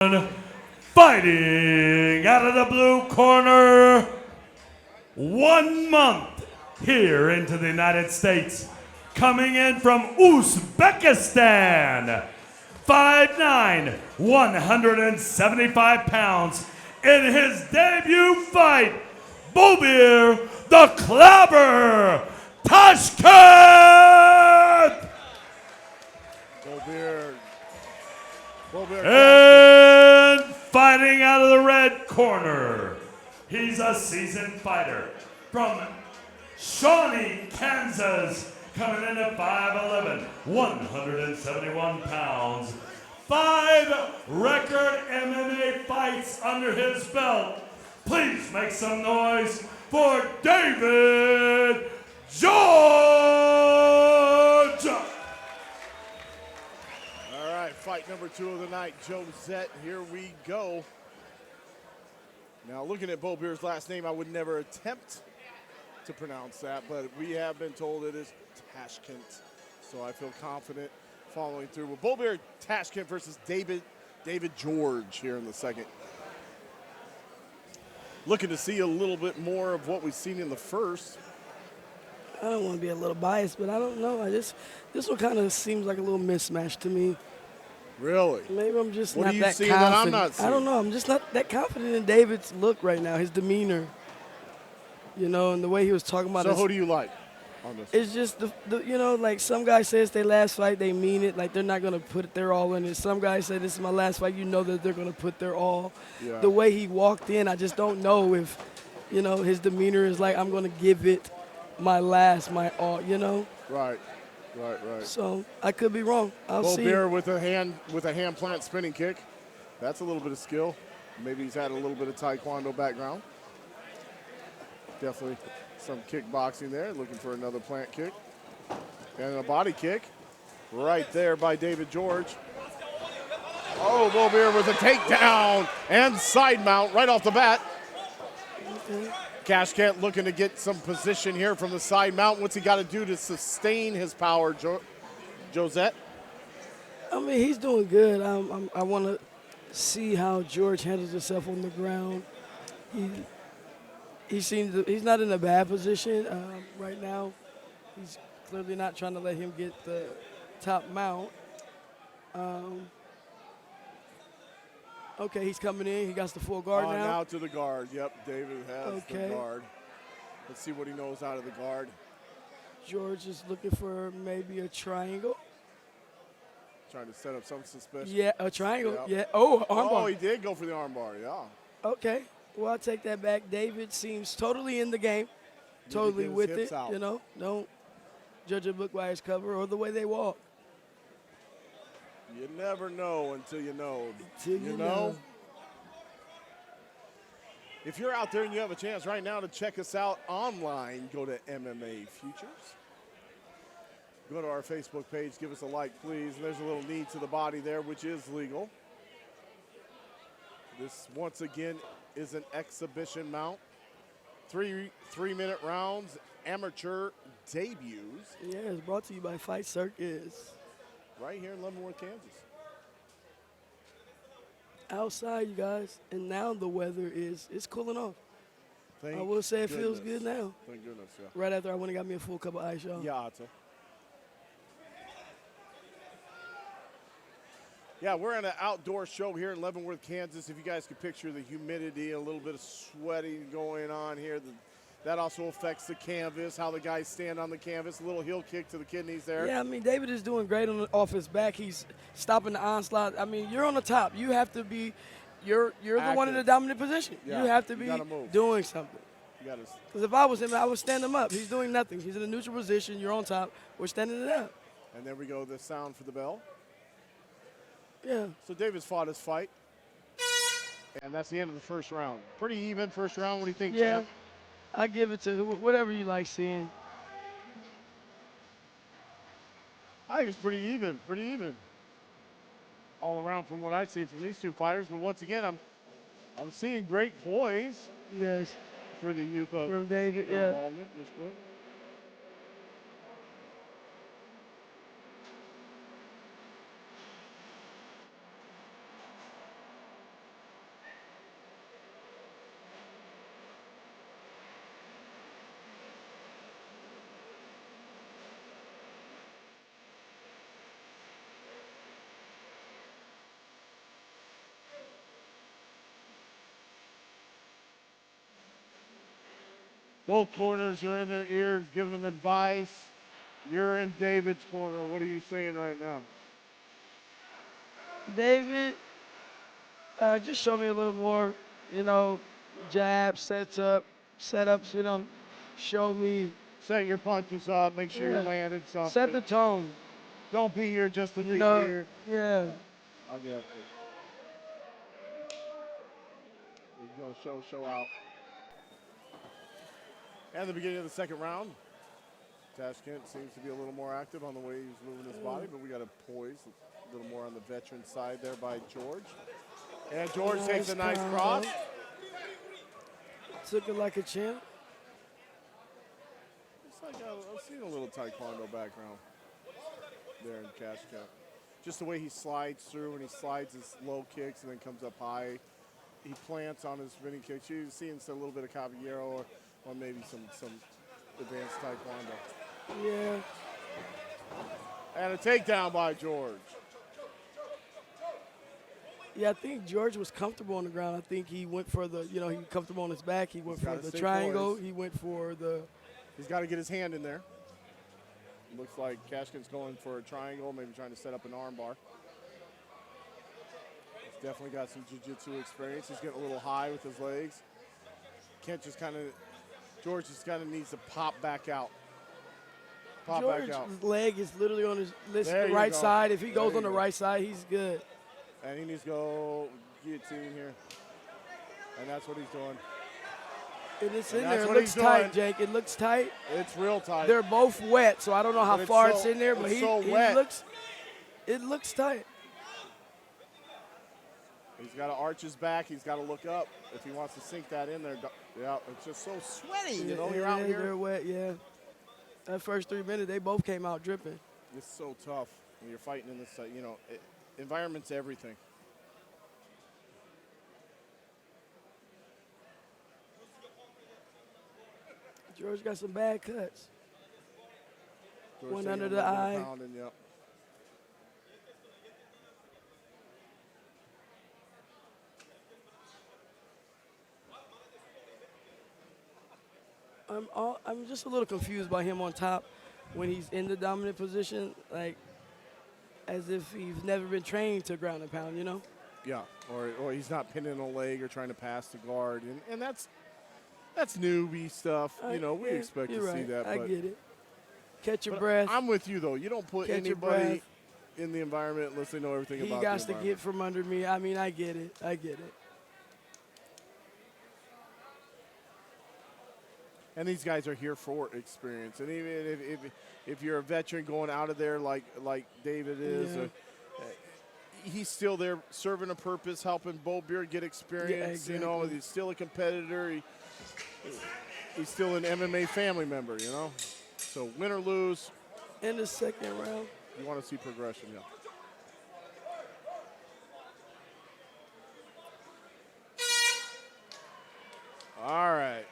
Fighting out of the blue corner, 1 month here into the United States, coming in from Uzbekistan, 5'9", 175 pounds, in his debut fight, Babur the Clapper Tashkent! Babur. And fighting out of the red corner, he's a seasoned fighter from Shawnee, Kansas, coming in at 5'11", 171 pounds. 5 record MMA fights under his belt. Please make some noise for David George! All right, fight number 2 of the night, Josette. Here we go. Now, looking at Babur's last name, I would never attempt to pronounce that, but we have been told it is Tashkent, so I feel confident following through with Babur Tashkent versus David George here in the second. Looking to see a little bit more of what we've seen in the first. I don't want to be a little biased, but I don't know. This one kind of seems like a little mismatch to me. Really? Maybe I'm just what not are you that seeing confident. that I'm not seeing? I don't know. I'm just not that confident in David's look right now, his demeanor. You know, and the way he was talking about So his, who do you like on this? it's just, the you know, like some guy says their last fight, they mean it. Like they're not going to put their all in it. Some guys say this is my last fight. You know that they're going to put their all. Yeah. The way he walked in, I just don't know if, you know, his demeanor is like, I'm going to give it my all, you know? Right. So I could be wrong. I'll see. Babur with a hand plant spinning kick. That's a little bit of skill. Maybe he's had a little bit of Taekwondo background. Definitely some kickboxing there. Looking for another plant kick. And a body kick right there by David George. Oh, Babur with a takedown and side mount right off the bat. Tashkent looking to get some position here from the side mount. What's he got to do to sustain his power, Josette? I mean, he's doing good. I want to see how George handles himself on the ground. He's not in a bad position right now. He's clearly not trying to let him get the top mount. Okay, he's coming in. He got the full guard now. Now to the guard. Yep, David has the guard. Let's see what he knows out of the guard. George is looking for maybe a triangle. Trying to set up some suspicion. Yeah, a triangle. Yep. Yeah. Oh, armbar. Oh, he did go for the armbar, yeah. Okay. Well, I'll take that back. David seems totally in the game, totally with it. Out. You know, don't judge a book by its cover or the way they walk. You never know until you know. Until you know. If you're out there and you have a chance right now to check us out online, go to MMA Futures. Go to our Facebook page, give us a like, please. And there's a little knee to the body there, which is legal. This, once again, is an exhibition mount. 3-minute rounds, amateur debuts. Yeah, it's brought to you by Fight Circus. Right here in Leavenworth, Kansas. Outside, you guys, and now the weather it's cooling off. Thank I will say it feels goodness. good now. Thank goodness, yeah. Right after I went and got me a full cup of ice, y'all. Yeah, Otto. Yeah, we're in an outdoor show here in Leavenworth, Kansas. If you guys can picture the humidity, a little bit of sweating going on here. That also affects the canvas, how the guys stand on the canvas. A little heel kick to the kidneys there. Yeah, I mean, David is doing great off his back. He's stopping the onslaught. I mean, you're on the top. You have to be you're the one in the dominant position. Yeah, you have to be doing something. Because if I was him, I would stand him up. He's doing nothing. He's in a neutral position. You're on top. We're standing it up. And there we go, the sound for the bell. Yeah. So David's fought his fight. And that's the end of the first round. Pretty even first round. What do you think, Yeah. champ? I give it to whatever you like seeing. I think it's pretty even. All around from what I see from these two fighters. But once again, I'm seeing great poise. Yes. For the youth of From David, yeah. Both corners are in their ears, giving them advice. You're in David's corner. What are you saying right now? David, just show me a little more, jabs, setups, show me. Set your punches up. Make sure you're Yeah. landing something. Set the tone. Don't be here just to be know, here. Yeah. I'll get it. He's going to show out. And the beginning of the second round. Tashkent seems to be a little more active on the way he's moving his body, but we got a poise a little more on the veteran side there by George. And George takes a nice cross. Took it like a champ. It's like I've seen a little taekwondo background there in Tashkent. Just the way he slides through and he slides his low kicks and then comes up high. He plants on his spinning kicks. You're seeing a little bit of caballero or maybe some advanced taekwondo. Yeah. And a takedown by George. Yeah, I think George was comfortable on the ground. I think he went for the, he was comfortable on his back. He went for the triangle. He went for the. He's got to get his hand in there. Looks like Tashkent's going for a triangle, maybe trying to set up an arm bar. He's definitely got some jiu-jitsu experience. He's getting a little high with his legs. George just kind of needs to pop back out. George's leg is literally on his right side. If he goes on the right side, he's good. And he needs to go guillotine here. And that's what he's doing. And it's in there. It looks tight, Jake. It looks tight. It's real tight. They're both wet, so I don't know how far it's in there, but it looks tight. He's got to arch his back. He's got to look up if he wants to sink that in there. Yeah, it's just so sweaty. You're out here. They're wet, yeah. That first 3 minutes, they both came out dripping. It's so tough when you're fighting in this, environment's everything. George got some bad cuts. George one under the eye. Yep. I'm just a little confused by him on top when he's in the dominant position, like as if he's never been trained to ground and pound, Yeah, or he's not pinning a leg or trying to pass the guard, and that's newbie stuff. We expect to see that. I but, get it. Catch your breath. I'm with you though. You don't put anybody in the environment unless they know everything about the environment. He got to get from under me. I mean, I get it. And these guys are here for experience. And even if you're a veteran going out of there like David is, he's still there serving a purpose, helping Babur get experience. Yeah, exactly. He's still a competitor. He's still an MMA family member, So win or lose. In the second round. You want to see progression, yeah. All right.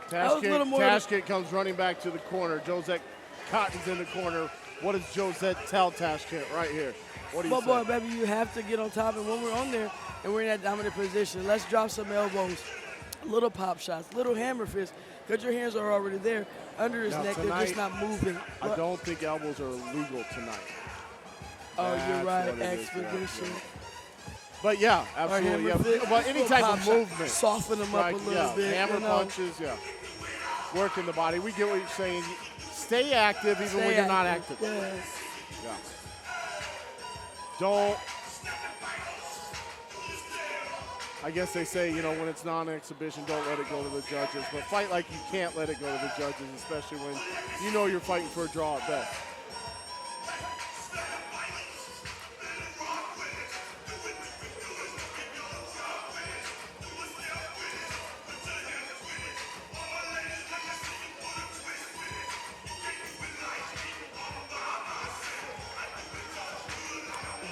Tashkent comes running back to the corner. Josette Cotton's in the corner. What does Josette tell Tashkent right here? What do you say? Boy, baby, you have to get on top. And when we're on there and we're in that dominant position, let's drop some elbows, little pop shots, little hammer fists, because your hands are already there. Under his neck, they're just not moving. I don't think elbows are illegal tonight. Oh, you're right. Expedition. But yeah, absolutely. Yeah. But any type of movement. Soften them up a little bit. Hammer punches, working the body. We get what you're saying. Stay active even when you're not active. Yes. Yeah. Don't. I guess they say, when it's non-exhibition, don't let it go to the judges. But fight like you can't let it go to the judges, especially when you're fighting for a draw at best.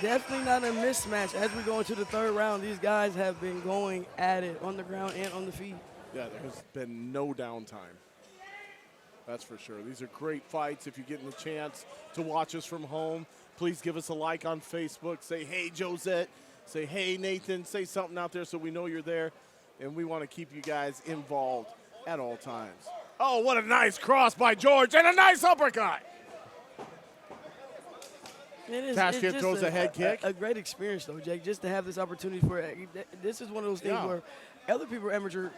Definitely not a mismatch. As we go into the third round, these guys have been going at it on the ground and on the feet. Yeah, there's been no downtime. That's for sure. These are great fights. If you're getting the chance to watch us from home, please give us a like on Facebook. Say, hey, Josette. Say, hey, Nathan. Say something out there so we know you're there. And we want to keep you guys involved at all times. Oh, what a nice cross by George, and a nice uppercut. Tashkent throws a head kick. A great experience, though, Jake, just to have this opportunity for this is one of those things where other people's amateur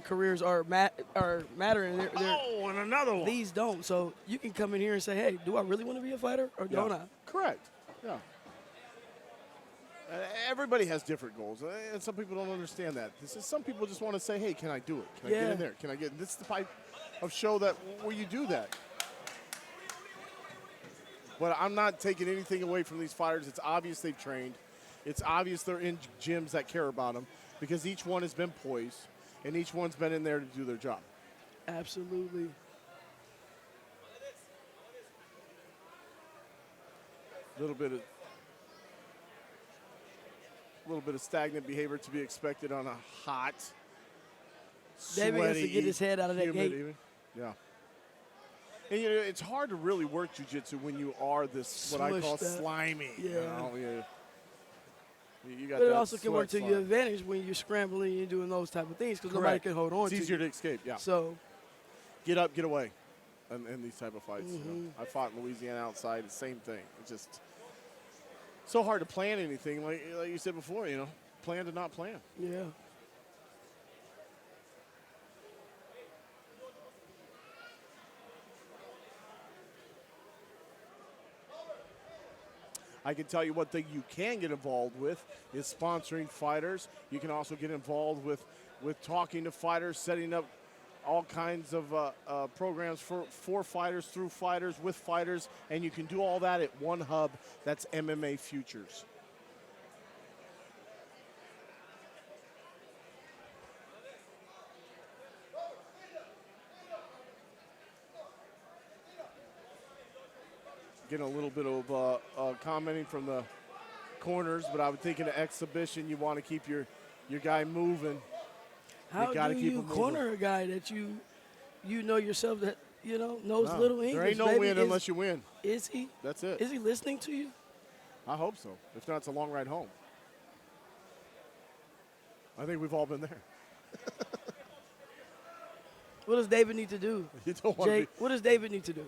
careers are mattering. And another one. These don't. So you can come in here and say, hey, do I really want to be a fighter or don't I? Correct. Yeah. Everybody has different goals, and some people don't understand that. Some people just want to say, hey, can I do it? Can I get in there? Can I get – this is the type of show where you do that. But I'm not taking anything away from these fighters. It's obvious they've trained. It's obvious they're in gyms that care about them because each one has been poised, and each one's been in there to do their job. Absolutely. A little bit of stagnant behavior to be expected on a hot, David has to get his head out of that gate. Yeah. And it's hard to really work jiu-jitsu when you are this, what I call slimy. Yeah. You got but it also can work to your advantage when you're scrambling and doing those type of things because nobody can hold on to you. It's easier to escape, yeah. So get up, get away in these type of fights. I fought in Louisiana outside, the same thing. It's just so hard to plan anything. Like you said before, plan to not plan. Yeah. I can tell you one thing you can get involved with is sponsoring fighters. You can also get involved with talking to fighters, setting up all kinds of programs for fighters, through fighters, with fighters, and you can do all that at one hub. That's MMA Futures. Getting a little bit of commenting from the corners, but I would think in an exhibition you want to keep your guy moving. How do you corner a guy that you know yourself that knows little English? There ain't no win unless you win. Is he? That's it. Is he listening to you? I hope so. If not, it's a long ride home. I think we've all been there. What does David need to do? Jake, what does David need to do?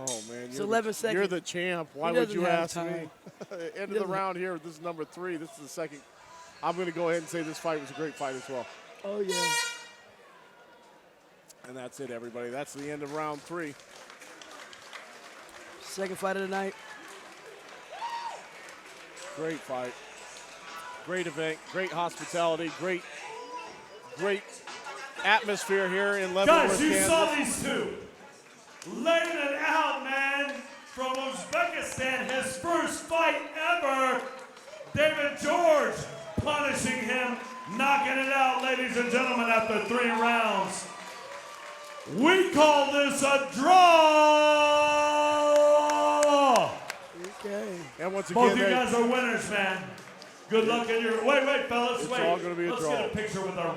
Oh, man. It's 11 seconds. You're the champ. Why would you ask me? End of the round here. This is number 3. This is the second. I'm going to go ahead and say this fight was a great fight as well. Oh, yeah. And that's it, everybody. That's the end of round 3. Second fight of the night. Great fight. Great event. Great hospitality. Great atmosphere here in Leavenworth, Guys, you Kansas. saw these two. Laying it out, man, from Uzbekistan, his first fight ever. David George punishing him, knocking it out, ladies and gentlemen, after 3 rounds. We call this a draw. Okay. And once again, both you guys are winners, man. Good luck in your. Wait, fellas, it's wait. all gonna be a Let's draw. get a picture with our.